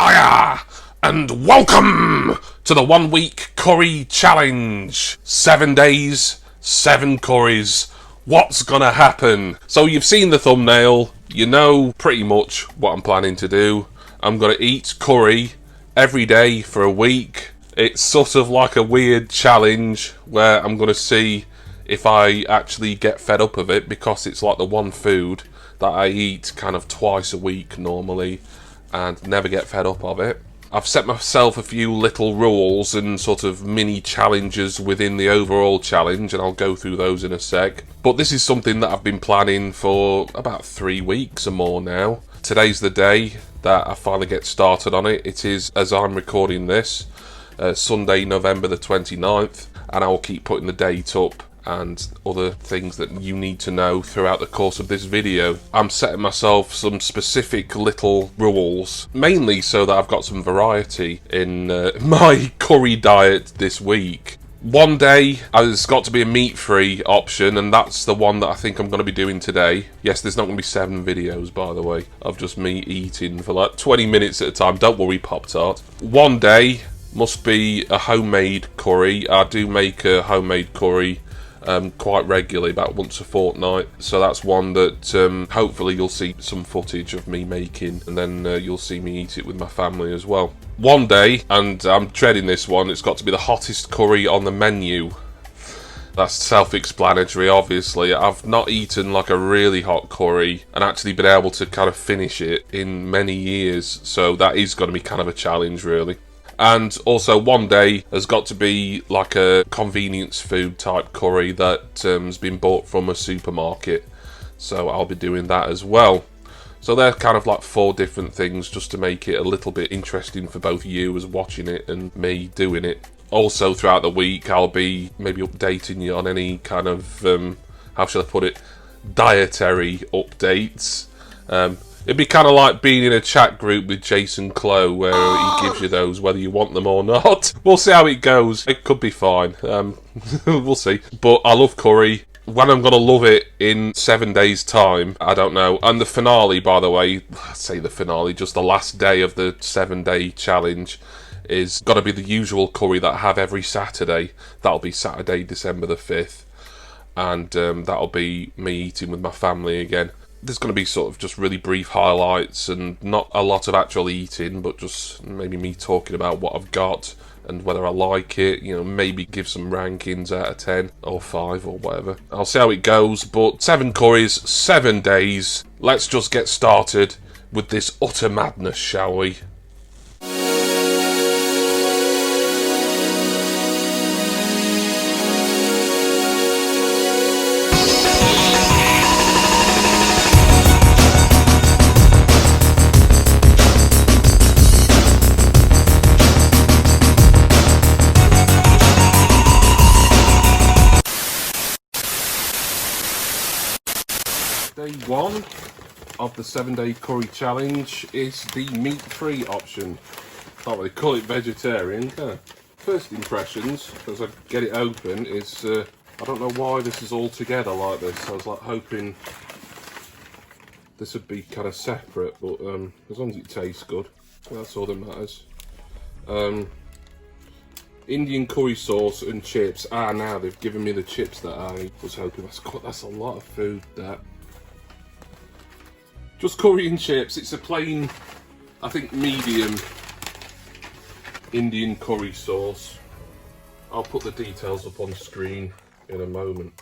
Hiya! And welcome to the 1 week curry challenge. 7 days, 7 curries. What's gonna happen? So you've seen the thumbnail. You know pretty much what I'm planning to do. I'm gonna eat curry every day for a week. It's sort of like a weird challenge where I'm gonna see if I actually get fed up of it, because it's like the one food that I eat kind of twice a week normally and never get fed up of it. I've set myself a few little rules and sort of mini challenges within the overall challenge, and I'll go through those in a sec. But this is something that I've been planning for about 3 weeks or more now. Today's the day that I finally get started on it. It is, as I'm recording this, Sunday, November the 29th, and I will keep putting the date up and other things that you need to know throughout the course of this video. I'm setting myself some specific little rules, mainly so that I've got some variety in my curry diet this week. One day there's got to be a meat-free option, and that's the one that I think I'm going to be doing today. Yes, there's not going to be 7 videos, by the way, of just me eating for like 20 minutes at a time. Don't worry, Pop-Tart. One day must be a homemade curry. I do make a homemade curry quite regularly, about once a fortnight, so that's one that hopefully you'll see some footage of me making, and then you'll see me eat it with my family as well. One day, and I'm treading this one, it's got to be the hottest curry on the menu. That's self-explanatory, obviously. I've not eaten like a really hot curry and actually been able to kind of finish it in many years, so that is going to be kind of a challenge, really. And also one day has got to be like a convenience food type curry that has been bought from a supermarket. So I'll be doing that as well. So they're kind of like 4 different things, just to make it a little bit interesting for both you as watching it and me doing it. Also throughout the week I'll be maybe updating you on any kind of, how shall I put it, dietary updates. It'd be kind of like being in a chat group with Jason Clow, where he gives you those whether you want them or not. We'll see how it goes. It could be fine. We'll see. But I love curry. When I'm going to love it in 7 days' time, I don't know. And the finale, by the way, I say the finale, just the last day of the 7-day challenge, is got to be the usual curry that I have every Saturday. That'll be Saturday, December the 5th. And that'll be me eating with my family again. There's going to be sort of just really brief highlights and not a lot of actual eating, but just maybe me talking about what I've got and whether I like it, you know, maybe give some rankings out of 10 or 5 or whatever. I'll see how it goes, but 7 curries, 7 days. Let's just get started with this utter madness, shall we? Day 1 of the 7-day curry challenge is the meat-free option. Can't really call it vegetarian, can I? First impressions, as I get it open, is I don't know why this is all together like this. I was like hoping this would be kind of separate, but as long as it tastes good, that's all that matters. Indian curry sauce and chips. Now they've given me the chips that I was hoping. That's a lot of food, that. Just curry and chips. It's a plain, I think, medium Indian curry sauce. I'll put the details up on screen in a moment.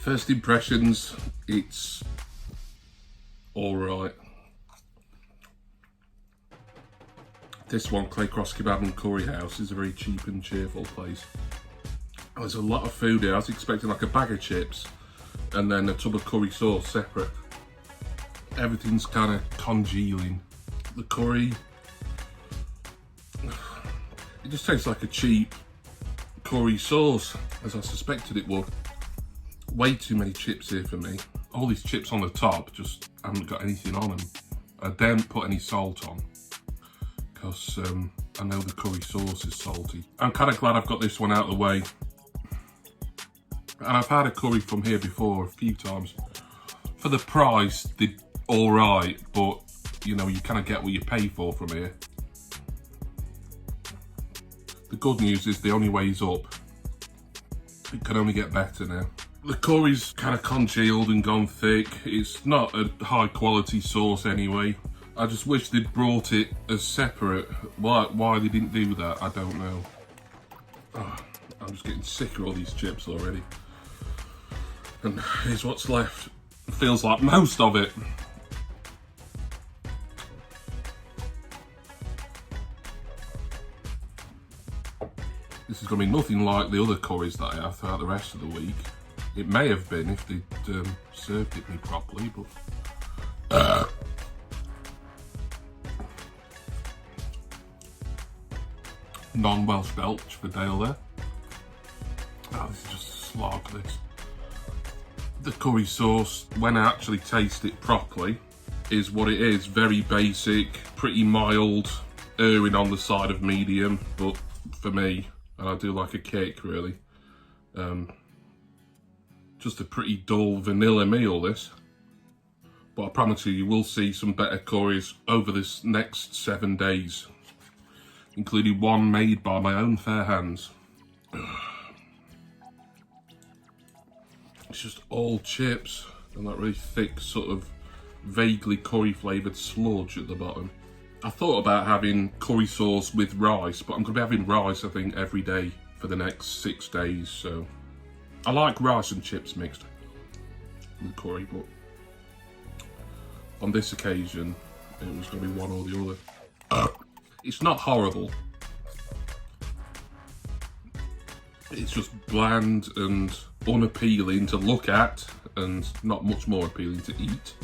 First impressions, it's alright. This one, Claycross Kebab and Curry House, is a very cheap and cheerful place. There's a lot of food here. I was expecting like a bag of chips and then a tub of curry sauce separate. Everything's kind of congealing. The curry, it just tastes like a cheap curry sauce, as I suspected it would. Way too many chips here for me. All these chips on the top just haven't got anything on them. I don't put any salt on because I know the curry sauce is salty. I'm kind of glad I've got this one out of the way. And I've had a curry from here before a few times. For the price, they're alright, but you know, you kind of get what you pay for from here. The good news is the only way is up. It can only get better now. The curry's kind of congealed and gone thick. It's not a high quality sauce anyway. I just wish they'd brought it as separate. Why they didn't do that, I don't know. Oh, I'm just getting sick of all these chips already. And here's what's left. It feels like most of it. This is going to be nothing like the other curries that I have throughout the rest of the week. It may have been if they'd served it me properly, but... Non-Welsh belch for Dale there. Oh, this is just a slog, this. The curry sauce, when I actually taste it properly, is what it is. Very basic, pretty mild, erring on the side of medium, but for me, and I do like a kick really, just a pretty dull vanilla meal this. But I promise you will see some better curries over this next 7 days, including one made by my own fair hands. It's just all chips and that really thick sort of vaguely curry flavoured sludge at the bottom. I thought about having curry sauce with rice, but I'm going to be having rice I think every day for the next 6 days, so I like rice and chips mixed with curry, but on this occasion it was going to be one or the other. It's not horrible. It's just bland and unappealing to look at and not much more appealing to eat.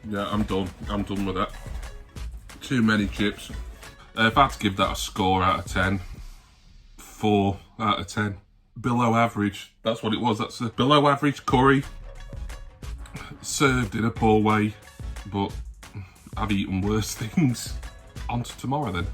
Yeah, I'm done. I'm done with that. Too many chips. If I had to give that a score out of 10, 4 out of 10. Below average. That's what it was. That's a below average curry. Served in a poor way, but I've eaten worse things. On to tomorrow then.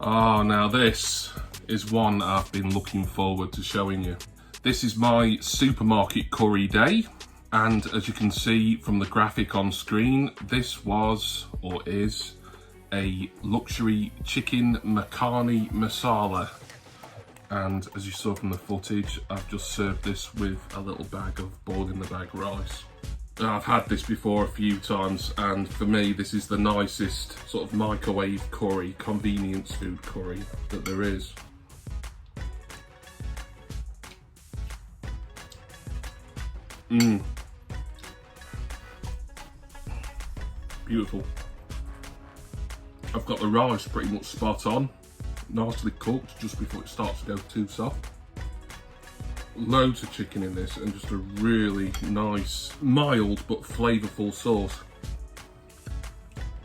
Oh, now this is one I've been looking forward to showing you. This is my supermarket curry day, and as you can see from the graphic on screen, this was, or is, a luxury chicken makhani masala. And as you saw from the footage, I've just served this with a little bag of boiled-in-the-bag rice. I've had this before a few times, and for me this is the nicest sort of microwave curry, convenience food curry that there is. Beautiful. I've got the rice pretty much spot on, nicely cooked just before it starts to go too soft. Loads of chicken in this and just a really nice, mild but flavourful sauce.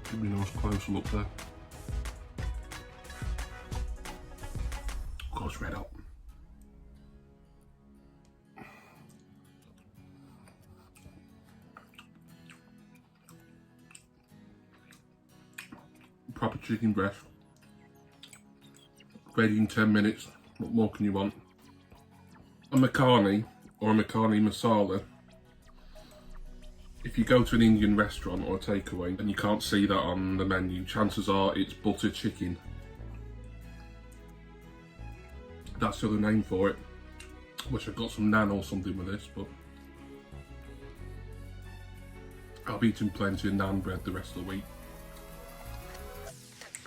Give me a nice closer look there. Of course, red hot. Proper chicken breast. Ready in 10 minutes. What more can you want? A makhani, or a makhani masala, if you go to an Indian restaurant or a takeaway and you can't see that on the menu, chances are it's butter chicken. That's the other name for it. Wish I'd got some naan or something with this, but I'll be eating plenty of naan bread the rest of the week.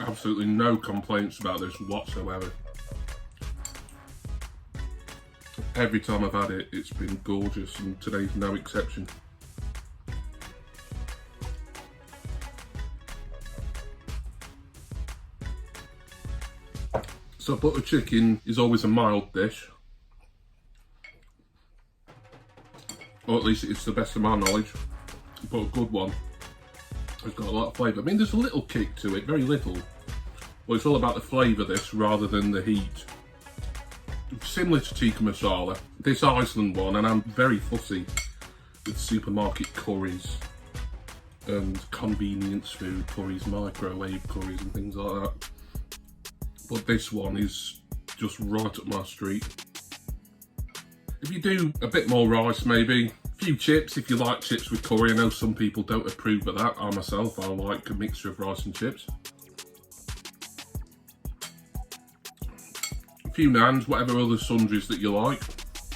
Absolutely no complaints about this whatsoever. Every time I've had it, it's been gorgeous, and today's no exception. So butter chicken is always a mild dish. Or at least it's the best of my knowledge. But a good one. It's got a lot of flavour. I mean, there's a little kick to it, very little. But it's all about the flavour, this, rather than the heat. Similar to tikka masala. This Iceland one, and I'm very fussy with supermarket curries and convenience food curries, microwave curries and things like that. But this one is just right up my street. If you do a bit more rice maybe, a few chips if you like chips with curry. I know some people don't approve of that. I myself, I like a mixture of rice and chips. A few naans, whatever other sundries that you like.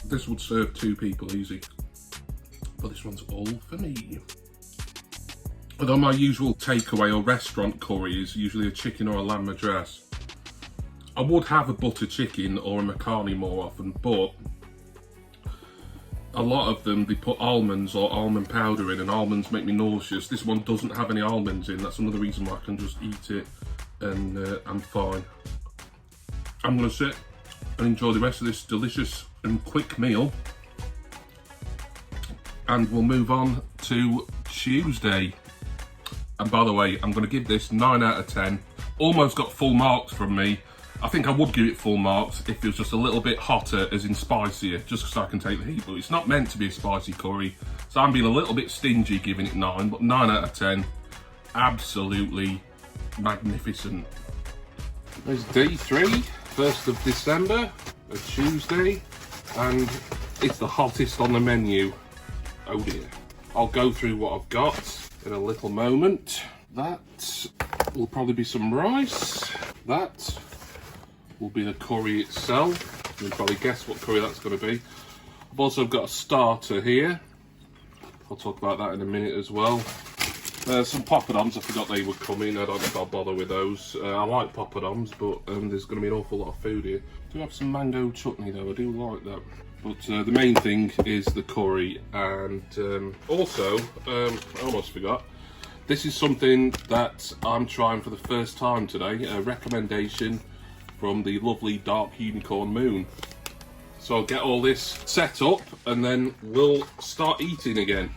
This would serve 2 people easy. But this one's all for me. Although my usual takeaway or restaurant curry is usually a chicken or a lamb madras. I would have a butter chicken or a makhani more often, but a lot of them, they put almonds or almond powder in, and almonds make me nauseous. This one doesn't have any almonds in. That's another reason why I can just eat it and I'm fine. I'm going to sit and enjoy the rest of this delicious and quick meal. And we'll move on to Tuesday. And by the way, I'm going to give this 9 out of 10. Almost got full marks from me. I think I would give it full marks if it was just a little bit hotter, as in spicier, just because I can take the heat. But it's not meant to be a spicy curry, so I'm being a little bit stingy giving it 9, but 9 out of 10. Absolutely magnificent. There's day 3, 1st of December, a Tuesday, and it's the hottest on the menu. Oh dear. I'll go through what I've got in a little moment. That will probably be some rice. That will be the curry itself. You can probably guess what curry that's going to be. I've also got a starter here. I'll talk about that in a minute as well. Some poppadoms, I forgot they would come in. I don't know if I'll bother with those. I like poppadoms, but there's going to be an awful lot of food here. I do have some mango chutney though, I do like that. But the main thing is the curry, and also, I almost forgot, this is something that I'm trying for the first time today, a recommendation from the lovely Dark Unicorn Moon. So I'll get all this set up and then we'll start eating again.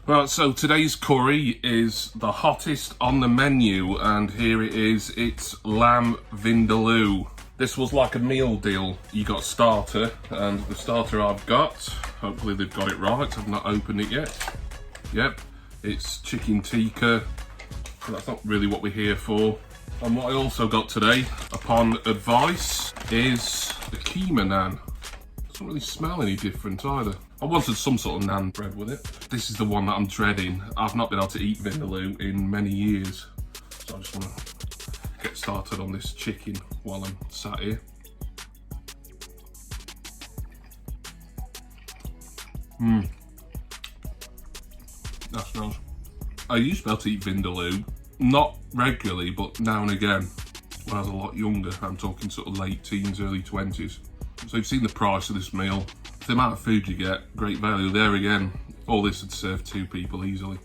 Right, so today's curry is the hottest on the menu, and here it is. It's lamb vindaloo. This was like a meal deal. You got starter, and the starter I've got, hopefully they've got it right, I've not opened it yet. Yep, it's chicken tikka. That's not really what we're here for. And what I also got today, upon advice, is the keema naan. Doesn't really smell any different either. I wanted some sort of naan bread with it. This is the one that I'm dreading. I've not been able to eat vindaloo in many years. So I just want to get started on this chicken while I'm sat here. That's nice. I used to be able to eat vindaloo, not regularly, but now and again. When I was a lot younger, I'm talking sort of late teens, early 20s. So you've seen the price of this meal. The amount of food you get, great value. There again, all this would serve 2 people easily.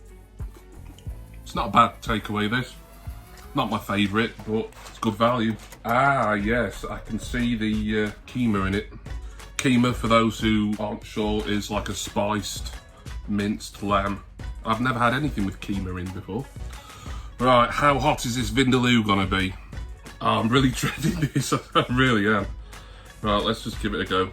It's not a bad takeaway, this. Not my favourite, but it's good value. Ah, yes, I can see the keema in it. Keema, for those who aren't sure, is like a spiced, minced lamb. I've never had anything with keema in before. Right, how hot is this vindaloo gonna be? Oh, I'm really dreading this, I really am. Right, let's just give it a go.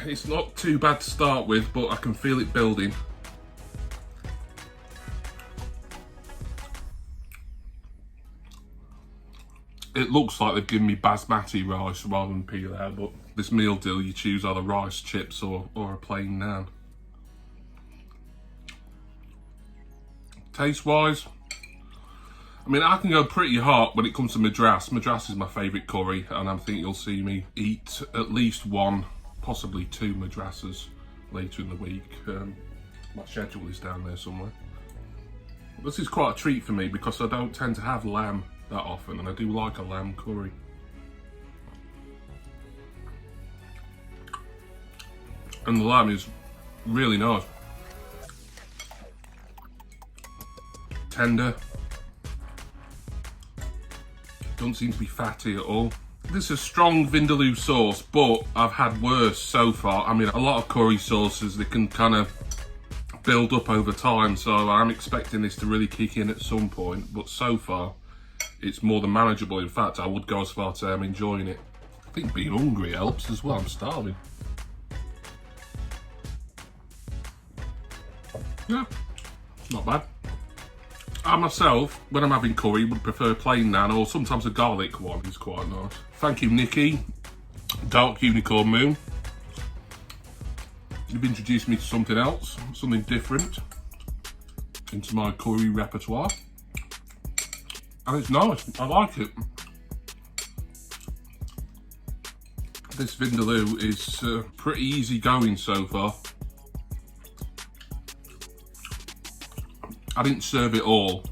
It's not too bad to start with, but I can feel it building. It looks like they've given me basmati rice rather than pilau, but this meal deal you choose either rice, chips or a plain naan. Taste wise, I mean, I can go pretty hot when it comes to Madras. Madras is my favourite curry, and I think you'll see me eat at least one, possibly two Madrasas later in the week. My schedule is down there somewhere. This is quite a treat for me because I don't tend to have lamb that often, and I do like a lamb curry. And the lamb is really nice. Tender. Don't seem to be fatty at all. This is a strong vindaloo sauce, but I've had worse so far. I mean, a lot of curry sauces, they can kind of build up over time, so I'm expecting this to really kick in at some point, but so far it's more than manageable. In fact, I would go as far to say I'm enjoying it. I think being hungry helps as well. I'm starving. Yeah, it's not bad. I myself, when I'm having curry, would prefer plain naan, or sometimes a garlic one is quite nice. Thank you, Nikki, Dark Unicorn Moon. You've introduced me to something else, something different into my curry repertoire. And it's nice, I like it. This vindaloo is pretty easy going so far. I didn't serve it all,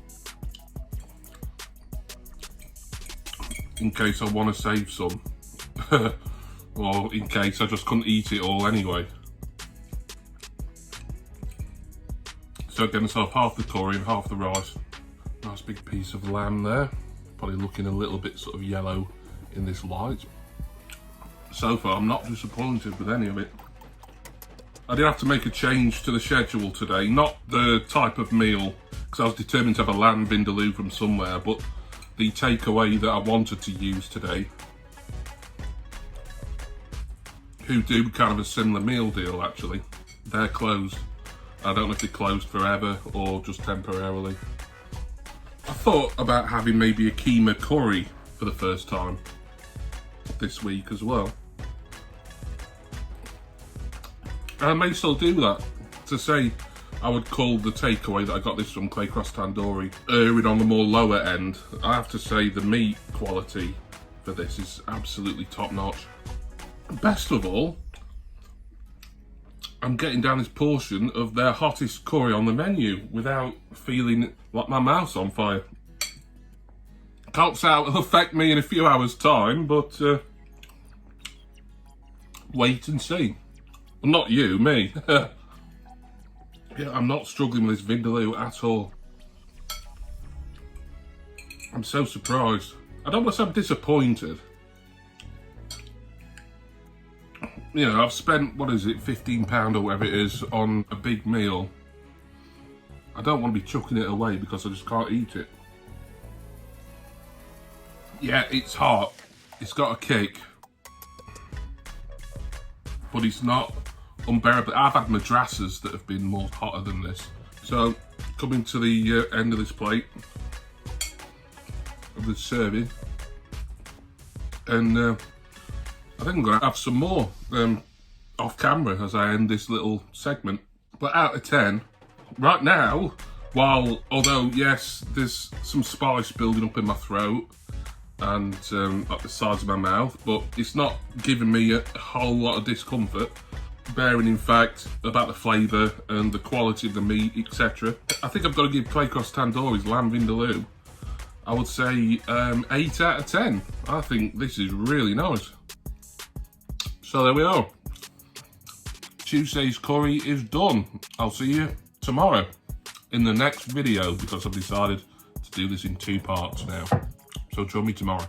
in case I want to save some, or in case I just couldn't eat it all anyway. So get myself half the curry and half the rice. Nice big piece of lamb there, probably looking a little bit sort of yellow in this light. So far I'm not disappointed with any of it. I did have to make a change to the schedule today, not the type of meal, because I was determined to have a lamb vindaloo from somewhere, but the takeaway that I wanted to use today, who do kind of a similar meal deal actually, they're closed. I don't know if they're closed forever or just temporarily. I thought about having maybe a keema curry for the first time this week as well. I may still do that. To say I would call the takeaway that I got this from Claycross Tandoori erring on the more lower end, I have to say the meat quality for this is absolutely top notch. Best of all, I'm getting down this portion of their hottest curry on the menu without feeling like my mouth's on fire. Can't say how it'll affect me in a few hours' time, but wait and see. Well, not you, me. Yeah, I'm not struggling with this vindaloo at all. I'm so surprised. I don't want to say I'm disappointed. You know, I've spent, what is it, £15 or whatever it is on a big meal. I don't want to be chucking it away because I just can't eat it. Yeah, it's hot. It's got a kick. But it's not unbearable. I've had madrasas that have been more hotter than this. So, coming to the end of this plate, of the serving, and I think I'm going to have some more off camera as I end this little segment. But out of 10, right now, although yes, there's some spice building up in my throat and at the sides of my mouth, but it's not giving me a whole lot of discomfort, bearing in fact about the flavour and the quality of the meat, etc. I think I've got to give Claycross Tandoori's lamb vindaloo, I would say 8 out of 10. I think this is really nice. So there we are. Tuesday's curry is done. I'll see you tomorrow in the next video because I've decided to do this in 2 parts now. So join me tomorrow.